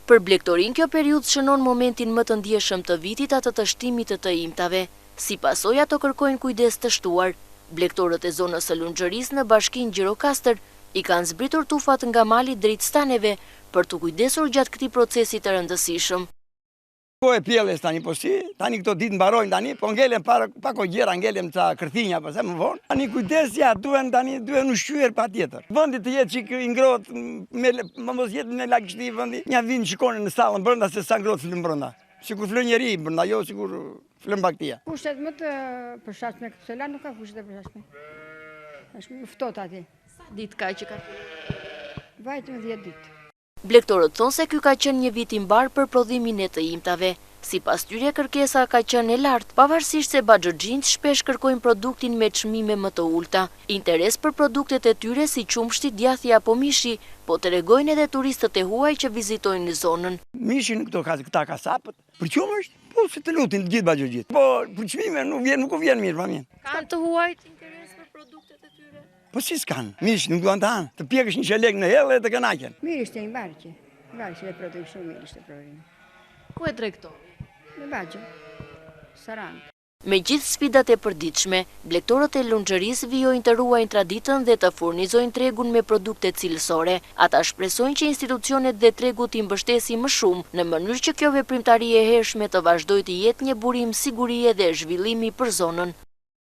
Për blegtorin kjo periudhë shënon momentin më të ndjeshëm të vitit atë të shtimit të imtave. Si pasoj ato kërkojnë kujdes të shtuar. Blegtorët e zonës së Lunxhërisë në bashkinë Gjirokastër i kanë zbritur tufat nga mali drejt staneve për të kujdesur gjatë këtij procesi të rëndësishëm. Po e pjellës tani, po si, tani këto ditë mbarojnë tani, po ngelen pa kogjera, ngelen ca kërthinja, përse më vonë. Tani kujdesja duhen ushqyer patjetër. Vendi të jetë që i ngrohet, më mos jetë në lagështi vendi. Nja vinë shikonin në sallën brenda se sa ngrohet flën brenda. Sikur flën njeri brenda, jo sikur flën baktia. Kushtet më të përshtatshme këtë sela nuk ka kushtet të përshtatshme. Është më ftohtë aty. Sa ditë ka që ka? Vajtë 10 ditë. Blegtorët thonë se ky ka qenë një vit i mbar për prodhimin e të imtave. Sipas tyre kërkesa ka qenë e lartë, pavarësisht se baxhoxhinjt shpesh kërkojnë produktin me çmime më të ulta. Interes për produktet e tyre si qumshti, djathi apo mishi, po tregojnë edhe turistët e huaj që vizitojnë zonën. Mishin këta kasapët, për qumë është, po se të lutin të gjithë baxhoxhit. Po për çmime nuk u vjen mirë, pa mirë. Kanë të huajt interes për produktet e tyre? Po si s'kan, mish nuk duan të hanë, të pjekësh një çelek në hellë e të kënaqen. Mirë ishte një barqe e prodhoi shumë mirë ishte prodhimi. Ku e tregtoni? Në Baxhë, Sarandë. Me gjithë sfidat e përditshme, blegtorët e Lunxhërisë vijojnë të ruajnë traditën dhe të furnizojnë tregun me produkte cilësore. Ata shpresojnë që institucionet dhe tregu t'i mbështesin më shumë, në mënyrë që kjo veprimtari e hershme të vazhdojë të jetë një burim sigurie dhe zhvillimi për zonën.